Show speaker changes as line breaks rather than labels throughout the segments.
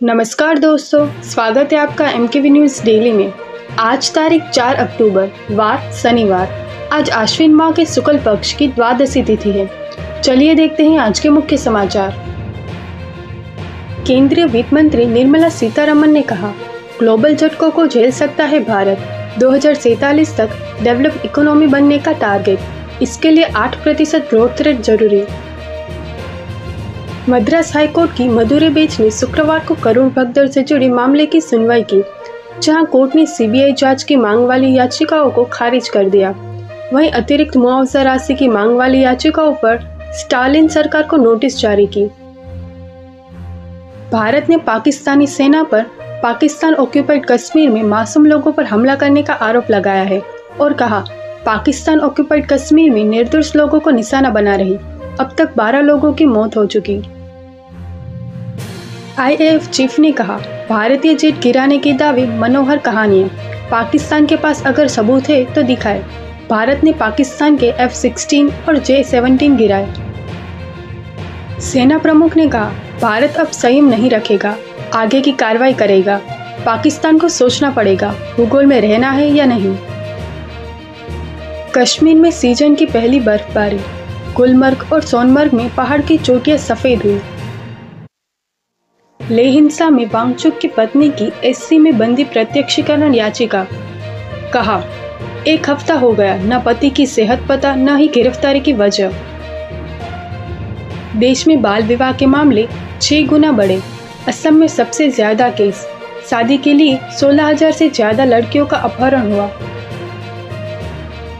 नमस्कार दोस्तों, स्वागत है आपका MKV न्यूज़ डेली में। आज तारीख 4 अक्टूबर, वार शनिवार। आज आश्विन माह के शुक्ल पक्ष की द्वादशी तिथि है। चलिए देखते हैं आज के मुख्य समाचार। केंद्रीय वित्त मंत्री निर्मला सीतारमण ने कहा, ग्लोबल झटकों को झेल सकता है भारत। 2047 तक डेवलप इकोनॉमी बनने का टारगेट, इसके लिए 8% ग्रोथ रेट जरूरी। मद्रास हाईकोर्ट की मदुरै बेंच ने शुक्रवार को करुण भगदड़ से जुड़े मामले की सुनवाई की, जहां कोर्ट ने CBI जांच की मांग वाली याचिकाओं को खारिज कर दिया। वहीं अतिरिक्त मुआवजा राशि की मांग वाली याचिकाओं पर स्टालिन सरकार को नोटिस जारी की। भारत ने पाकिस्तानी सेना पर पाकिस्तान ऑक्यूपाइड कश्मीर में मासूम लोगों पर हमला करने का आरोप लगाया है और कहा, पाकिस्तान ऑक्यूपाइड कश्मीर में निर्दोष लोगों को निशाना बना रही। अब तक 12 लोगों की मौत हो चुकी। IAF चीफ ने कहा, भारतीय जेट गिराने के दावे मनोहर कहानियां। पाकिस्तान के पास अगर सबूत है तो दिखाए। भारत ने पाकिस्तान के F-16 और J-17 गिराए। सेना प्रमुख ने कहा, भारत अब संयम नहीं रखेगा, आगे की कार्रवाई करेगा। पाकिस्तान को सोचना पड़ेगा, भूगोल में रहना है या नहीं। कश्मीर में सीजन की पहली बर्फबारी। गुलमर्ग और सोनमर्ग में पहाड़ की चोटियां सफेद हुई। लेह हिंसा में वांगचुक की पत्नी की SC में बंदी प्रत्यक्षीकरण याचिका। कहा, 1 हफ्ता हो गया, न पति की सेहत पता, न ही गिरफ्तारी की वजह। देश में बाल विवाह के मामले 6 गुना बढ़े। असम में सबसे ज्यादा केस। शादी के लिए 16,000 से ज्यादा लड़कियों का अपहरण हुआ।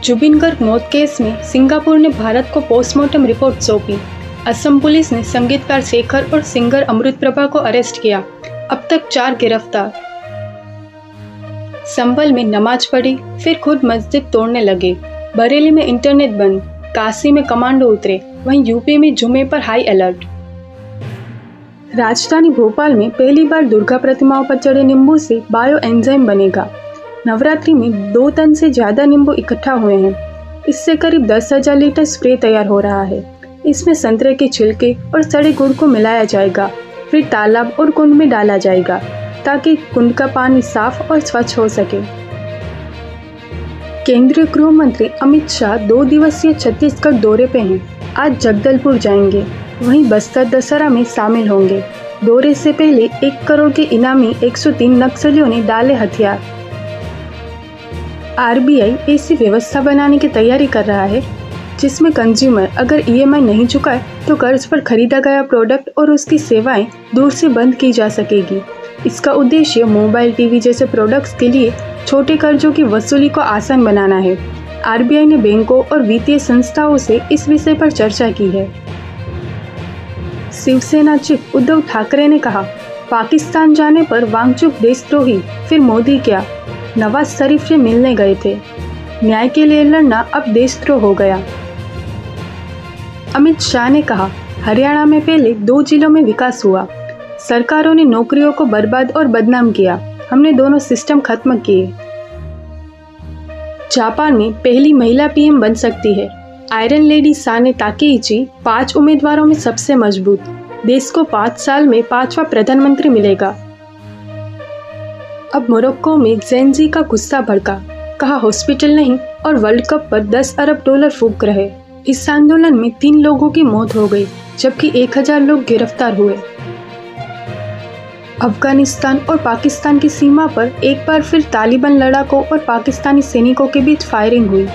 जुबिन गर्ग मौत केस में सिंगापुर ने भारत को पोस्टमार्टम रिपोर्ट सौंपी। असम पुलिस ने संगीतकार शेखर और सिंगर अमृत प्रभा को अरेस्ट किया। अब तक 4 गिरफ्तार। संभल में नमाज पढ़ी, फिर खुद मस्जिद तोड़ने लगे। बरेली में इंटरनेट बंद। काशी में कमांडो उतरे। वहीं यूपी में जुमे पर हाई अलर्ट। राजधानी भोपाल में पहली बार दुर्गा प्रतिमाओं पर चढ़े नींबू से बायो एंजाइम बनेगा। नवरात्रि में 2 टन से ज्यादा नींबू इकट्ठा हुए हैं। इससे करीब 10,000 लीटर स्प्रे तैयार हो रहा है। इसमें संतरे के छिलके और सड़े गुड़ को मिलाया जाएगा, फिर तालाब और कुंड में डाला जाएगा ताकि कुंड का पानी साफ और स्वच्छ हो सके। केंद्रीय गृह मंत्री अमित शाह 2 दिवसीय छत्तीसगढ़ दौरे पे हैं। आज जगदलपुर जाएंगे, वहीं बस्तर दशहरा में शामिल होंगे। दौरे से पहले 1 करोड़ के इनामी 103 नक्सलियों ने डाले हथियार। RBI ऐसी व्यवस्था बनाने की तैयारी कर रहा है जिसमें कंज्यूमर अगर EMI नहीं चुकाए तो कर्ज पर खरीदा गया प्रोडक्ट और उसकी सेवाएं दूर से बंद की जा सकेगी। इसका उद्देश्य मोबाइल, टीवी जैसे प्रोडक्ट्स के लिए छोटे कर्जों की वसूली को आसान बनाना है। RBI ने बैंकों और वित्तीय संस्थाओं से इस विषय पर चर्चा की है। शिवसेना चीफ उद्धव ठाकरे ने कहा, पाकिस्तान जाने पर वांगचुक देशद्रोही, फिर मोदी क्या? नवाज शरीफ से मिलने गए थे। न्याय के लिए लड़ना अब देशद्रोह हो गया। अमित शाह ने कहा, हरियाणा में पहले 2 जिलों में विकास हुआ। सरकारों ने नौकरियों को बर्बाद और बदनाम किया। हमने दोनों सिस्टम खत्म किए। जापान में पहली महिला PM बन सकती है। आयरन लेडी साने ताकेइची 5 उम्मीदवारों में सबसे मजबूत। देश को 5 साल में 5वां प्रधानमंत्री मिलेगा। अब मोरक्को में जेन-ज़ी का गुस्सा भड़का। कहा, हॉस्पिटल नहीं और वर्ल्ड कप पर $10 अरब फूंक रहे। इस आंदोलन में 3 लोगों की मौत हो गई, जबकि 1000 लोग गिरफ्तार हुए। अफगानिस्तान और पाकिस्तान की सीमा पर एक बार फिर तालिबान लड़ाकों और पाकिस्तानी सैनिकों के बीच फायरिंग हुई।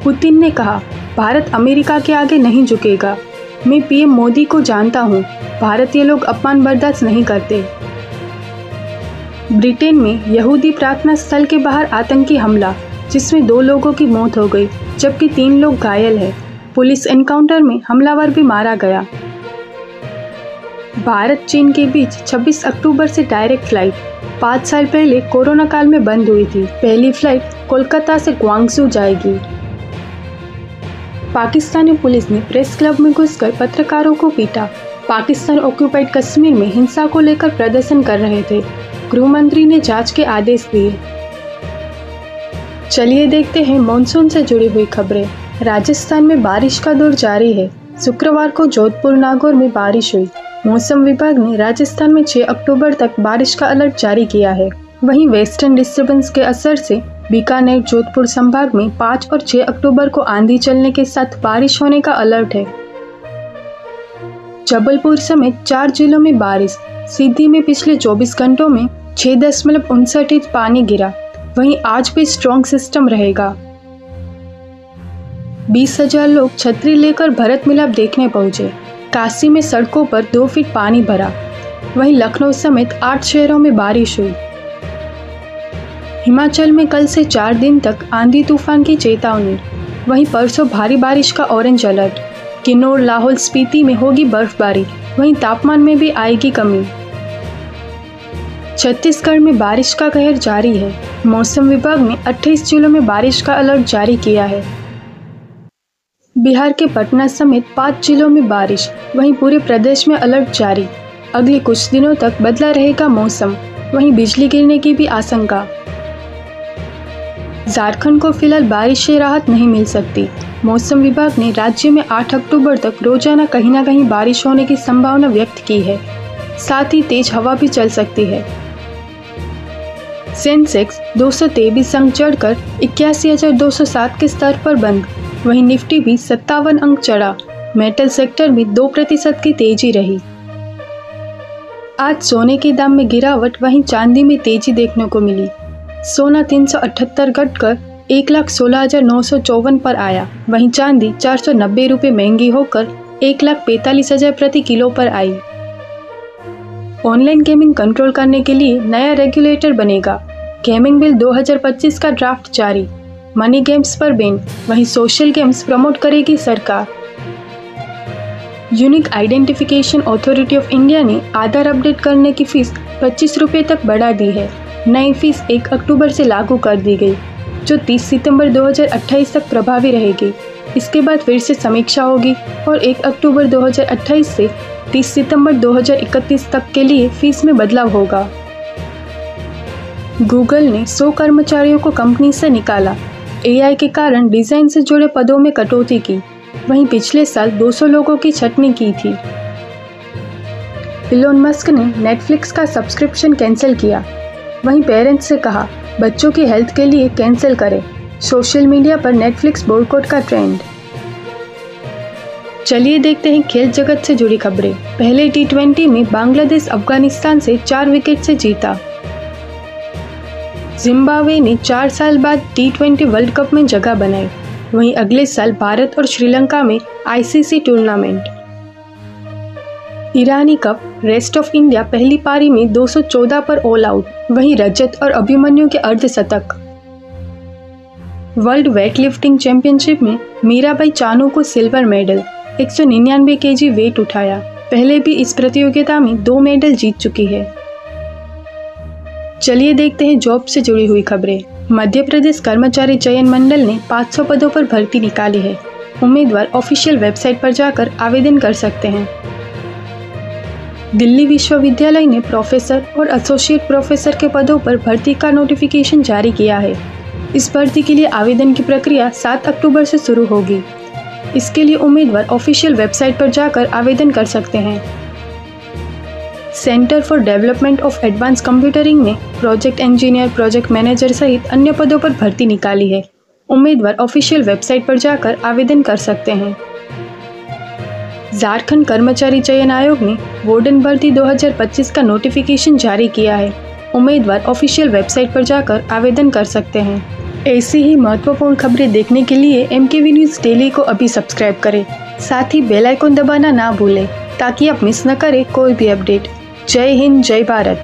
पुतिन ने कहा, भारत अमेरिका के आगे नहीं झुकेगा। मैं PM मोदी को जानता हूँ, भारतीय लोग अपमान बर्दाश्त नहीं करते। ब्रिटेन में यहूदी प्रार्थना स्थल के बाहर आतंकी हमला, जिसमें 2 लोगों की मौत हो गई, जबकि 3 लोग घायल हैं। पुलिस एनकाउंटर में हमलावर भी मारा गया। भारत चीन के बीच 26 अक्टूबर से डायरेक्ट फ्लाइट। 5 साल पहले कोरोना काल में बंद हुई थी। पहली फ्लाइट कोलकाता से ग्वांगझू जाएगी। पाकिस्तानी पुलिस ने प्रेस क्लब में घुसकर पत्रकारों को पीटा। पाकिस्तान ऑक्यूपाइड कश्मीर में हिंसा को लेकर प्रदर्शन कर रहे थे। गृह मंत्री ने जांच के आदेश दिए। चलिए देखते हैं मॉनसून से जुड़ी हुई खबरें। राजस्थान में बारिश का दौर जारी है। शुक्रवार को जोधपुर, नागौर में बारिश हुई। मौसम विभाग ने राजस्थान में 6 अक्टूबर तक बारिश का अलर्ट जारी किया है। वहीं वेस्टर्न डिस्टर्बेंस के असर से बीकानेर, जोधपुर संभाग में 5 और 6 अक्टूबर को आंधी चलने के साथ बारिश होने का अलर्ट है। जबलपुर समेत 4 जिलों में बारिश। सीधी में पिछले 24 घंटों में 6.59 इंच पानी गिरा। वहीं आज भी स्ट्रॉन्ग सिस्टम रहेगा। 20,000 लोग छतरी लेकर भरत मिलाप देखने पहुंचे। काशी में सड़कों पर 2 फीट पानी भरा। वहीं लखनऊ समेत 8 शहरों में बारिश हुई। हिमाचल में कल से 4 दिन तक आंधी तूफान की चेतावनी। वहीं परसों भारी बारिश का ऑरेंज अलर्ट। किन्नौर, लाहौल स्पीति में होगी बर्फबारी। वहीं तापमान में भी आएगी कमी। छत्तीसगढ़ में बारिश का कहर जारी है। मौसम विभाग ने 28 जिलों में बारिश का अलर्ट जारी किया है। बिहार के पटना समेत 5 जिलों में बारिश। वहीं पूरे प्रदेश में अलर्ट जारी। अगले कुछ दिनों तक बदला रहेगा मौसम। वहीं बिजली गिरने की भी आशंका। झारखंड को फिलहाल बारिश से राहत नहीं मिल सकती। मौसम विभाग ने राज्य में 8 अक्टूबर तक रोजाना कहीं न कहीं बारिश होने की संभावना व्यक्त की है। साथ ही तेज हवा भी चल सकती है। सेंसेक्स 223 अंक चढ़कर 81,207 के स्तर पर बंद। वहीं निफ्टी भी 57 अंक चढ़ा। मेटल सेक्टर में 2% की तेजी रही। आज सोने के दाम में गिरावट, वहीं चांदी में तेजी देखने को मिली। सोना 378 घटकर 1,16,954 पर आया। वहीं चांदी 490 रुपये महंगी होकर 1,45,000 प्रति किलो पर आई। ऑनलाइन गेमिंग कंट्रोल करने के लिए नया रेगुलेटर बनेगा। गेमिंग बिल 2025 का ड्राफ्ट जारी। मनी गेम्स पर बैन। वहीं सोशल गेम्स प्रमोट करेगी सरकार। Unique identification authority of India ने आधार अपडेट करने की फीस 25 रुपये तक बढ़ा दी है। नई फीस 1 अक्टूबर से लागू कर दी गई, जो 30 सितंबर 2028 तक प्रभावी रहेगी। इसके बाद फिर से समीक्षा होगी और 1 अक्टूबर 2028 से 30 सितंबर 2031 तक के लिए फीस में बदलाव होगा। गूगल ने 100 कर्मचारियों को कंपनी से निकाला। एआई के कारण डिजाइन से जुड़े पदों में कटौती की। वहीं पिछले साल 200 लोगों की छटनी की थी। इलोन मस्क ने नेटफ्लिक्स का सब्सक्रिप्शन कैंसिल किया। वहीं पेरेंट्स से कहा बच्चों की हेल्थ के लिए कैंसिल करें। सोशल मीडिया पर नेटफ्लिक्स बॉयकॉट का ट्रेंड। चलिए देखते हैं खेल जगत से जुड़ी खबरें। पहले T20 में बांग्लादेश अफगानिस्तान से 4 विकेट से जीता। जिम्बाब्वे ने 4 साल बाद T20 वर्ल्ड कप में जगह बनाई। वहीं अगले साल भारत और श्रीलंका में ICC tournament. Irani cup rest of India पहली पारी में 214 पर ऑल आउट। वहीं रजत और अभिमन्यु के अर्धशतक। वर्ल्ड वेट लिफ्टिंग चैंपियनशिप में मीराबाई चानू को सिल्वर मेडल। 199 kg वेट उठाया। पहले भी इस प्रतियोगिता में 2 मेडल जीत चुकी है। चलिए देखते हैं जॉब से जुड़ी हुई खबरें। मध्य प्रदेश कर्मचारी चयन मंडल ने 500 पदों पर भर्ती निकाली है। उम्मीदवार ऑफिशियल वेबसाइट पर जाकर आवेदन कर सकते हैं। दिल्ली विश्वविद्यालय ने प्रोफेसर और एसोसिएट प्रोफेसर के पदों पर भर्ती का नोटिफिकेशन जारी किया है। इस भर्ती के लिए आवेदन की प्रक्रिया 7 अक्टूबर से शुरू होगी। इसके लिए उम्मीदवार ऑफिशियल वेबसाइट पर जाकर आवेदन कर सकते हैं। Centre for development of advance कंप्यूटरिंग ने प्रोजेक्ट इंजीनियर, प्रोजेक्ट मैनेजर सहित अन्य पदों पर भर्ती निकाली है। उम्मीदवार ऑफिशियल वेबसाइट पर जाकर आवेदन कर सकते हैं। झारखंड कर्मचारी चयन आयोग ने वार्डन भर्ती 2025 का नोटिफिकेशन जारी किया है। उम्मीदवार ऑफिशियल वेबसाइट पर जाकर आवेदन कर सकते हैं। ऐसी ही महत्वपूर्ण खबरें देखने के लिए MKV न्यूज़ डेली को अभी सब्सक्राइब करें। साथ ही बेल आइकन दबाना ना भूलें ताकि आप मिस न करें कोई भी अपडेट। जय हिंद, जय भारत।